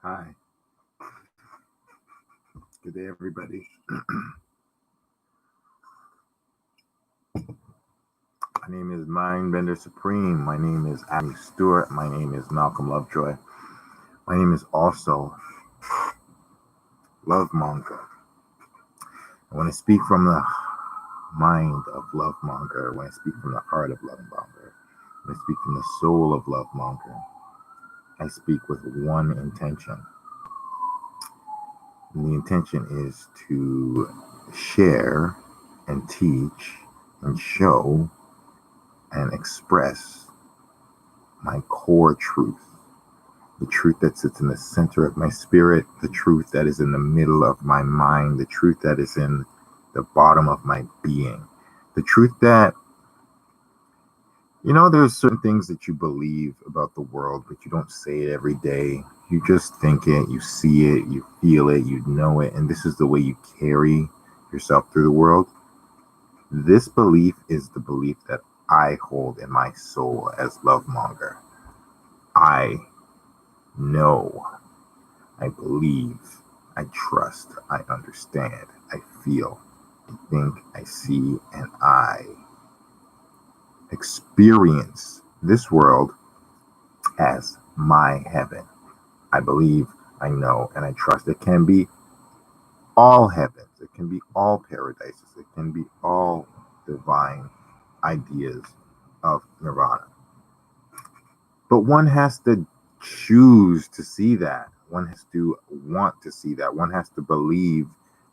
Hi, good day, everybody. My name is Mindbender Supreme. My name is Abby Stewart. My name is Malcolm Lovejoy. My name is also Lovemonger. And when I speak from the mind of Lovemonger, when I speak from the heart of Lovemonger, when I speak from the soul of Lovemonger, I speak with one intention. And the intention is to share and teach and show and express my core truth, the truth that sits in the center of my spirit, the truth that is in the middle of my mind, the truth that is in the bottom of my being, the truth that, there's certain things that you believe about the world, but you don't say it every day. You just think it, you see it, you feel it, you know it, and this is the way you carry yourself through the world. This belief is the belief that I hold in my soul as Lovemonger. I know, I believe, I trust, I understand, I feel, I think, I see, and I experience this world as my heaven. I believe, I know, and I trust. It can be all heavens, it can be all paradises, it can be all divine ideas of nirvana. But one has to choose to see that. One has to want to see that. One has to believe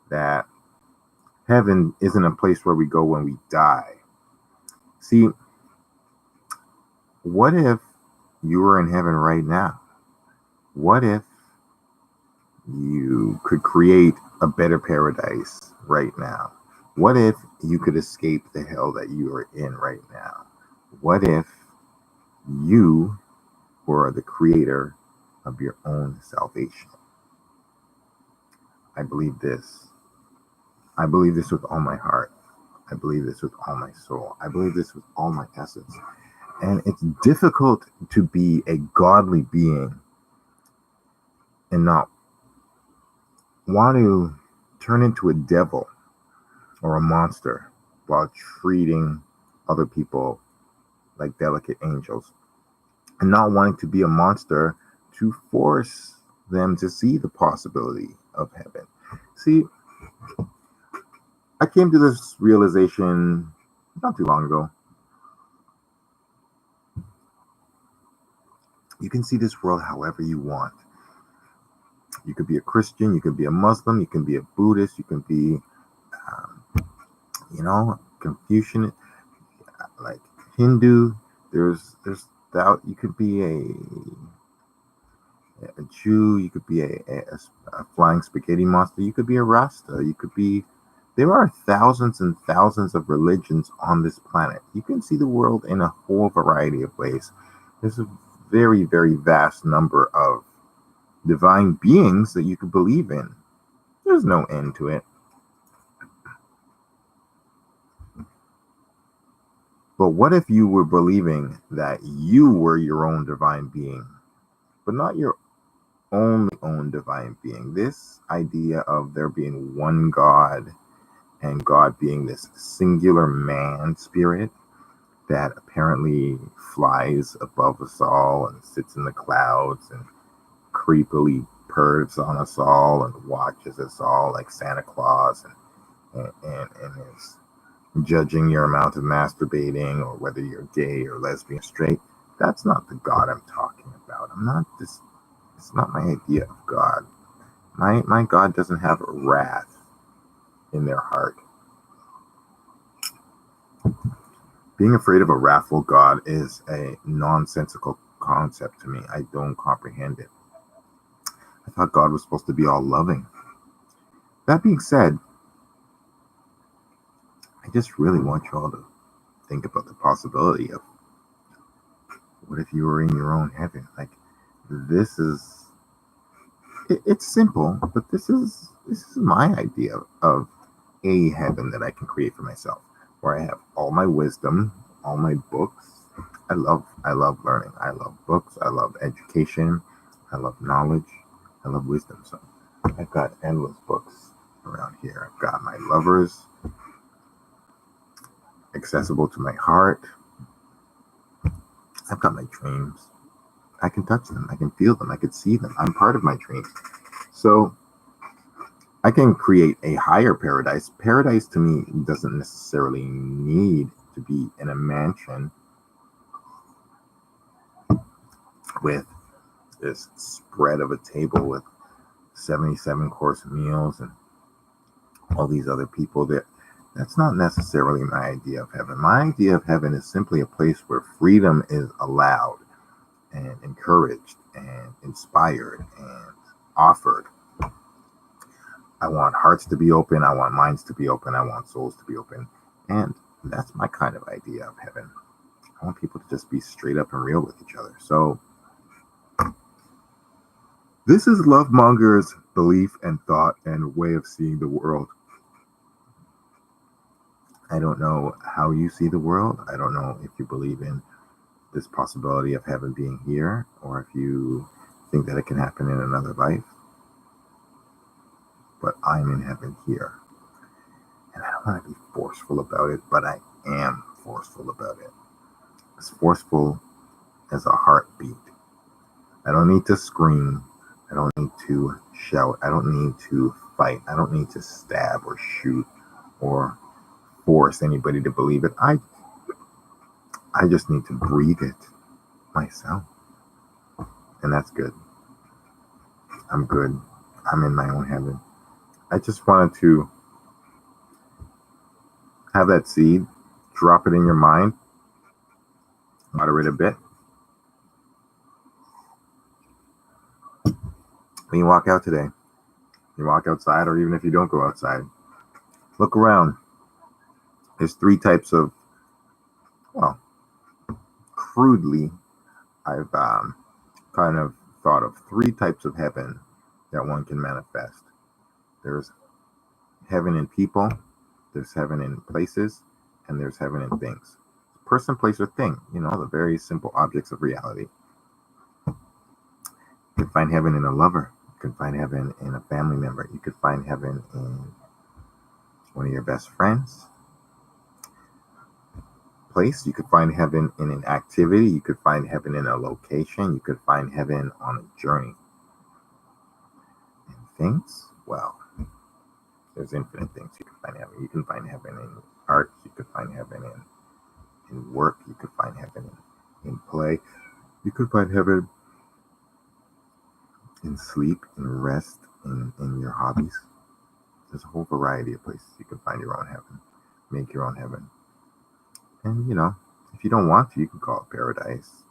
that heaven isn't a place where we go when we die. See, what if you were in heaven right now? What if you could create a better paradise right now? What if you could escape the hell that you are in right now? What if you were the creator of your own salvation? I believe this. I believe this with all my heart. I believe this with all my soul. I believe this with all my essence. And it's difficult to be a godly being and not want to turn into a devil or a monster while treating other people like delicate angels, and not wanting to be a monster to force them to see the possibility of heaven. See, I came to this realization not too long ago. You can see this world however you want. You could be a Christian, you could be a Muslim, you can be a Buddhist, you can be, Confucian, like Hindu. There's doubt. You could be a Jew. You could be a flying spaghetti monster. You could be a Rasta. You could be. There are thousands and thousands of religions on this planet. You can see the world in a whole variety of ways. There's a very, very vast number of divine beings that you could believe in. There's no end to it. But what if you were believing that you were your own divine being, but not your only own divine being? This idea of there being one God and God being this singular man spirit that apparently flies above us all and sits in the clouds and creepily purrs on us all and watches us all like Santa Claus and is judging your amount of masturbating or whether you're gay or lesbian, straight. That's not the God I'm talking about. I'm not this. It's not my idea of God. My God doesn't have wrath in their heart. Being afraid of a wrathful God is a nonsensical concept to me. I don't comprehend it. I thought God was supposed to be all loving. That being said, I just really want you all to think about the possibility of what if you were in your own heaven? Like, this is it's simple, but this is my idea of a heaven that I can create for myself, where I have all my wisdom, all my books. I love learning. I love books. I love education. I love knowledge. I love wisdom. So I've got endless books around here. I've got my lovers, accessible to my heart. I've got my dreams. I can touch them. I can feel them. I can see them. I'm part of my dreams. So I can create a higher paradise. Paradise to me doesn't necessarily need to be in a mansion with this spread of a table with 77 course meals and all these other people there. That's not necessarily my idea of heaven. My idea of heaven is simply a place where freedom is allowed and encouraged and inspired and offered. I want hearts to be open. I want minds to be open. I want souls to be open. And that's my kind of idea of heaven. I want people to just be straight up and real with each other. So this is Lovemonger's belief and thought and way of seeing the world. I don't know how you see the world. I don't know if you believe in this possibility of heaven being here, or if you think that it can happen in another life. But I'm in heaven here. And I don't want to be forceful about it, but I am forceful about it. As forceful as a heartbeat. I don't need to scream. I don't need to shout. I don't need to fight. I don't need to stab or shoot or force anybody to believe it. I just need to breathe it myself. And that's good. I'm good. I'm in my own heaven. I just wanted to have that seed, drop it in your mind, water it a bit. When you walk out today, you walk outside, or even if you don't go outside, look around. There's three types of, well, crudely, I've kind of thought of three types of heaven that one can manifest. There's heaven in people, there's heaven in places, and there's heaven in things. Person, place, or thing, the very simple objects of reality. You can find heaven in a lover. You can find heaven in a family member. You could find heaven in one of your best friends. Place, you could find heaven in an activity. You could find heaven in a location. You could find heaven on a journey. And things, well, there's infinite things you can find heaven. You can find heaven in art. You could find heaven in work. You could find heaven in play. You could find heaven in sleep, in rest, in your hobbies. There's a whole variety of places you can find your own heaven. Make your own heaven. And, if you don't want to, you can call it paradise,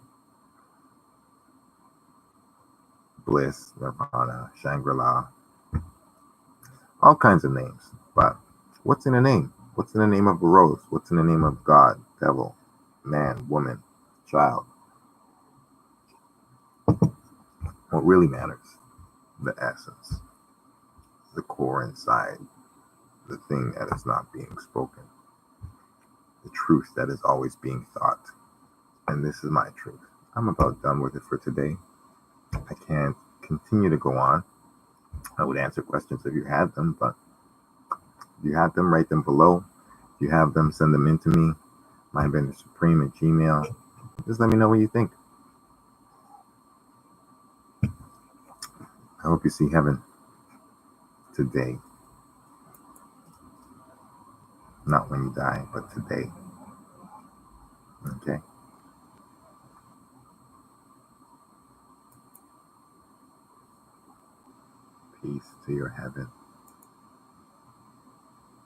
bliss, nirvana, Shangri-La, all kinds of names. But what's in a name? What's in the name of a rose? What's in the name of God, devil, man, woman, child? What really matters, the essence, the core inside, the thing that is not being spoken, the truth that is always being thought. And this is my truth. I'm about done with it for today. I can't continue to go on. I would answer questions if you had them, but if you have them, write them below. If you have them, send them in to me. mindbendersupreme@gmail. Just let me know what you think. I hope you see heaven today. Not when you die, but today. Okay? Peace to your heaven.